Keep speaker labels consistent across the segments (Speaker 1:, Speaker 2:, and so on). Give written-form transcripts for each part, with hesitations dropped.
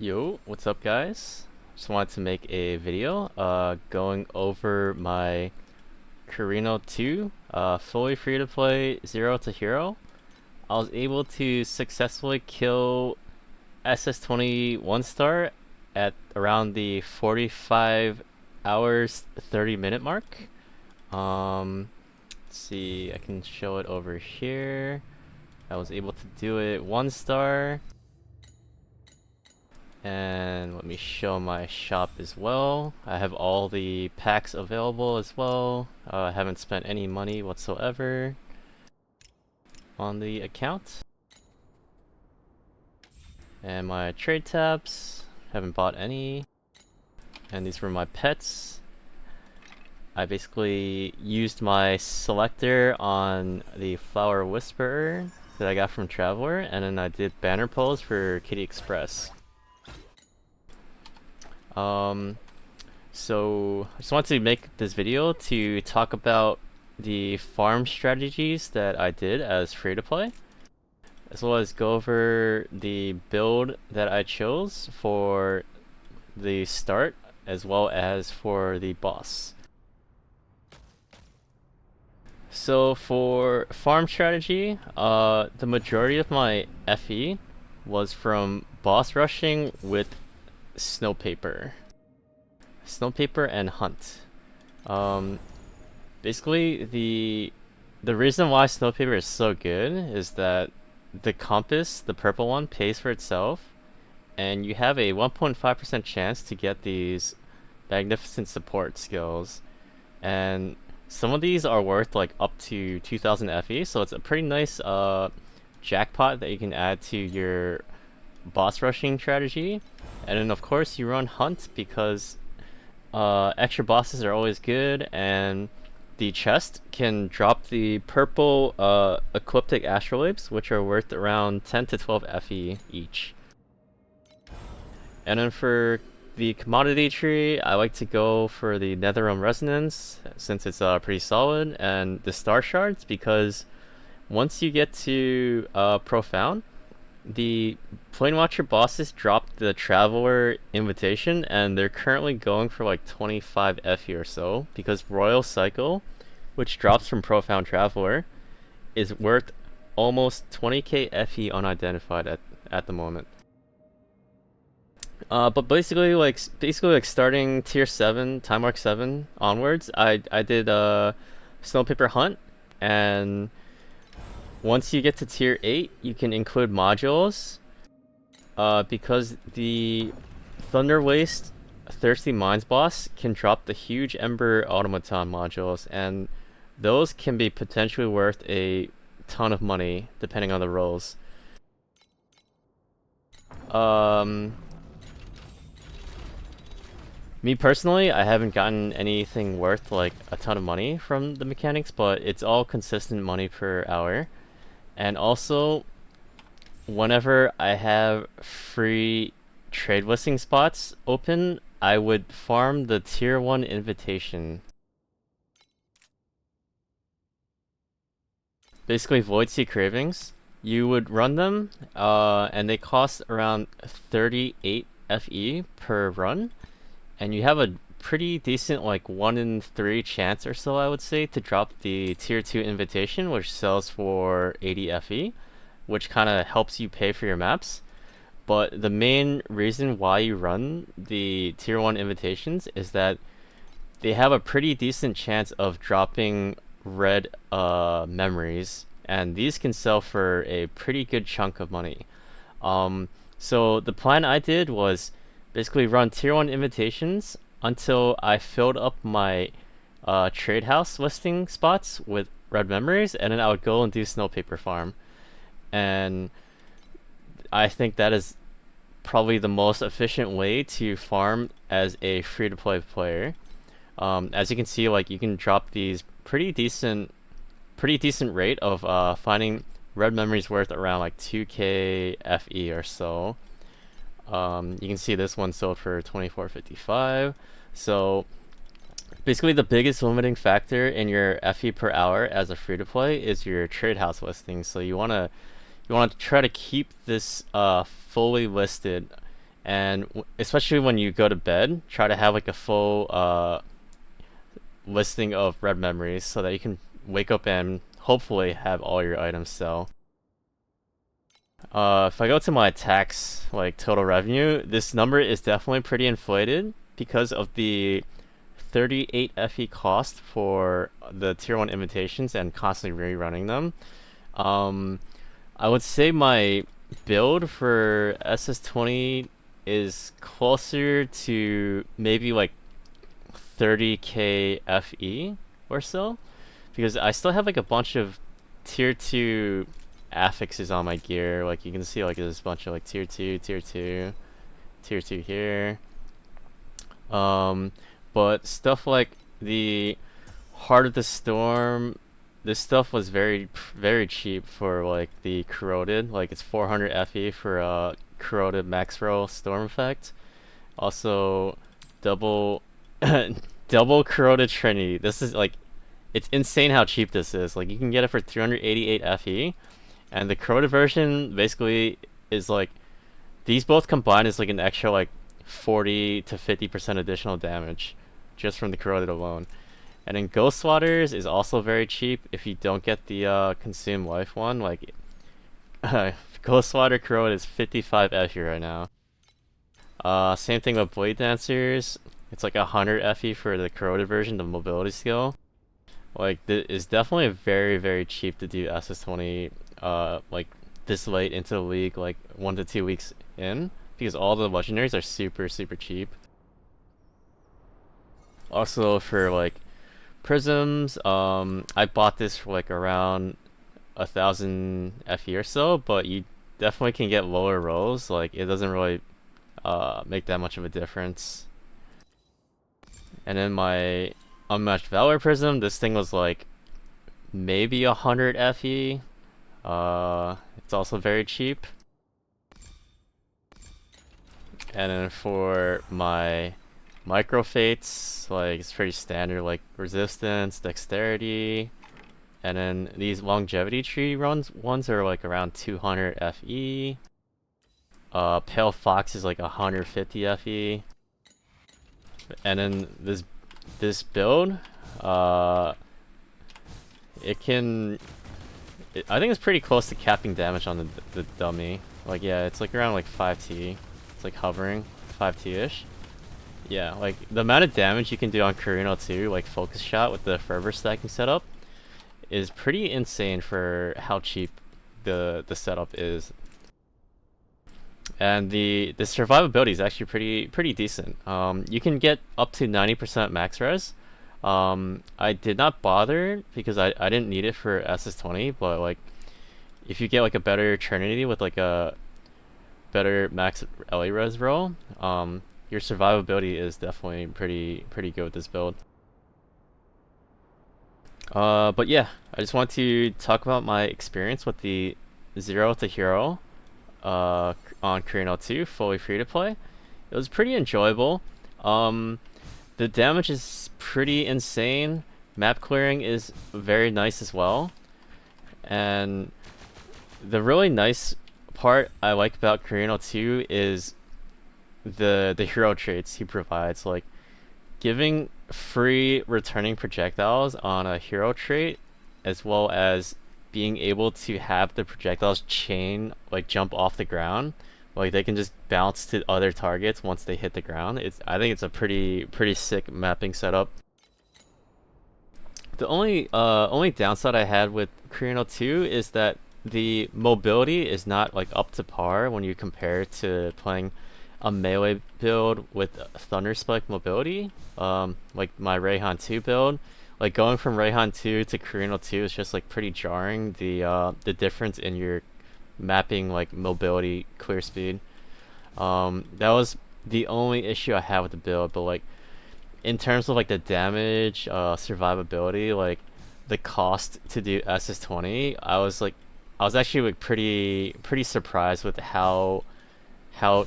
Speaker 1: Yo, what's up guys? Just wanted to make a video going over my Carino 2 fully free to play 0 to hero. I was able to successfully kill SS20 1-star at around the 45 hours 30-minute mark. Let's see, I can show it over here. I was able to do it 1-star. And let me show my shop as well. I have all the packs available as well. I haven't spent any money whatsoever on the account. And my trade tabs, haven't bought any. And these were my pets. I basically used my selector on the Flower Whisperer that I got from Traveler, and then I did banner pulls for Kitty Express. So I just wanted to make this video to talk about the farm strategies that I did as free to play, as well as go over the build that I chose for the start as well as for the boss. So for farm strategy, the majority of my FE was from boss rushing with Snowpaper and Hunt. Basically the reason why Snowpaper is so good is that the compass, the purple one, pays for itself, and you have a 1.5% chance to get these magnificent support skills, and some of these are worth like up to 2000 FE, so it's a pretty nice jackpot that you can add to your boss rushing strategy. And then of course you run Hunt because extra bosses are always good, and the chest can drop the purple Ecliptic Astrolabes, which are worth around 10 to 12 FE each. And then for the commodity tree, I like to go for the Netherrealm Resonance since it's pretty solid, and the Star Shards because once you get to Profound, the Planewatcher bosses dropped the Traveler invitation, and they're currently going for like 25 FE or so, because Royal Cycle, which drops from Profound Traveler, is worth almost 20k FE unidentified at the moment. But basically like starting tier 7, time mark 7 onwards, I did Snowpaper Hunt, and once you get to tier 8, you can include modules, because the Thunder Waste Thirsty Mines boss can drop the huge Ember Automaton modules, and those can be potentially worth a ton of money depending on the rolls. Me personally, I haven't gotten anything worth like a ton of money from the mechanics, but it's all consistent money per hour. And also, whenever I have free trade listing spots open, I would farm the tier 1 invitation. Basically Void Sea Cravings. You would run them, and they cost around 38 FE per run, and you have a pretty decent like 1 in 3 chance or so, I would say, to drop the tier 2 invitation, which sells for 80 FE, which kind of helps you pay for your maps. But the main reason why you run the tier 1 invitations is that they have a pretty decent chance of dropping red memories, and these can sell for a pretty good chunk of money. So the plan I did was basically run tier 1 invitations until I filled up my trade house listing spots with red memories, and then I would go and do Snowpaper farm. And I think that is probably the most efficient way to farm as a free-to-play player. As you can see, like, you can drop these pretty decent rate of finding red memories worth around like 2k FE or so. You can see this one sold for 24.55. So basically the biggest limiting factor in your FE per hour as a free-to-play is your trade house listing. So you wanna try to keep this fully listed And especially when you go to bed, try to have like a full listing of red memories so that you can wake up and hopefully have all your items sell. If I go to my tax, like total revenue, this number is definitely pretty inflated because of the 38 FE cost for the tier 1 invitations and constantly rerunning them. I would say my build for SS20 is closer to maybe like 30k FE or so, because I still have like a bunch of tier 2 affixes on my gear. Like you can see like there's a bunch of like tier 2, tier 2, tier 2 here. But stuff like the Heart of the Storm, this stuff was very cheap for like the corroded. Like it's 400 FE for a corroded max roll storm effect. Also, double double corroded Trinity. This is like, it's insane how cheap this is. Like you can get it for 388 FE, and the corroded version basically is like, these both combined is like an extra like 40 to 50% additional damage just from the corroded alone. And then Ghost Waters is also very cheap if you don't get the consume life one. Like Ghost Water corroded is 55 FE right now. Same thing with Blade Dancers. It's like 100 FE for the corroded version, the mobility skill. Like it's definitely very cheap to do SS20 like this late into the league, like 1 to 2 weeks in, because all the legendaries are super cheap. Also for like prisms, I bought this for like around 1,000 FE or so, but you definitely can get lower rolls. Like it doesn't really make that much of a difference. And then my unmatched valor prism, this thing was like maybe 100 FE. It's also very cheap. And then for my micro fates, like it's pretty standard, like resistance, dexterity, and then these longevity tree ones are like around 200 FE. Pale Fox is like 150 FE. And then this build, it can, I think it's pretty close to capping damage on the dummy. Like yeah, it's like around like 5T. It's like hovering 5T-ish. Yeah, like the amount of damage you can do on Carino too, like focus shot with the fervor stacking setup, is pretty insane for how cheap the setup is. And the survivability is actually pretty decent. You can get up to 90% max res. I did not bother because I didn't need it for SS20, but like if you get like a better Trinity with like a better max LA res roll, your survivability is definitely pretty good with this build. But yeah, I just want to talk about my experience with the Zero to Hero on Carino 2, fully free to play. It was pretty enjoyable. The damage is pretty insane. Map clearing is very nice as well. And the really nice part I like about Carino 2 is the hero traits he provides. Like giving free returning projectiles on a hero trait, as well as being able to have the projectiles chain, like jump off the ground, like they can just bounce to other targets once they hit the ground. I think it's a pretty sick mapping setup. The only downside I had with Carino 2 is that the mobility is not like up to par when you compare it to playing a melee build with Thunder Spike mobility. Like my Rayhan 2 build, like going from Rayhan 2 to Carino 2 is just like pretty jarring. The difference in your mapping, like mobility, clear speed. That was the only issue I had with the build. But like in terms of like the damage, survivability, like the cost to do SS20, I was actually like pretty surprised with how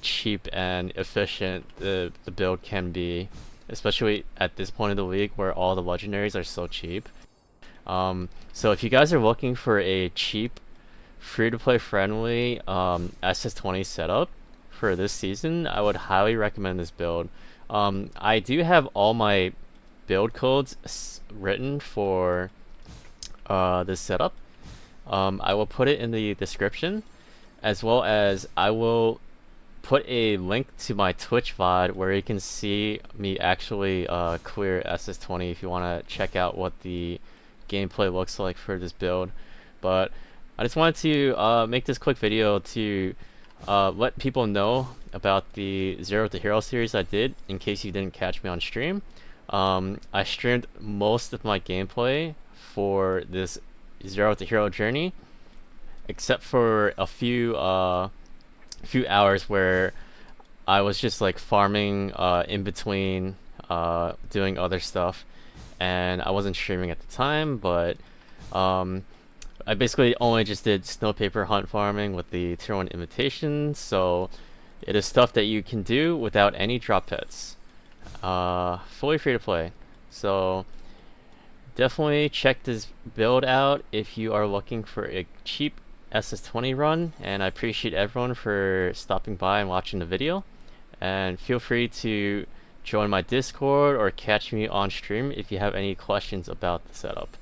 Speaker 1: cheap and efficient the build can be, especially at this point in the league where all the legendaries are so cheap. So if you guys are looking for a cheap, free-to-play friendly SS20 setup for this season, I would highly recommend this build. I do have all my build codes written for this setup. I will put it in the description, as well as I will put a link to my Twitch VOD where you can see me actually clear SS20 if you want to check out what the gameplay looks like for this build. But I just wanted to make this quick video to let people know about the Zero to Hero series I did, in case you didn't catch me on stream. I streamed most of my gameplay for this Zero to Hero journey, except for a few hours where I was just like farming in between doing other stuff, and I wasn't streaming at the time. But I basically only just did snow paper hunt farming with the tier 1 invitation, so it is stuff that you can do without any drop pets. Fully free to play. So definitely check this build out if you are looking for a cheap SS20 run, and I appreciate everyone for stopping by and watching the video. And feel free to join my Discord or catch me on stream if you have any questions about the setup.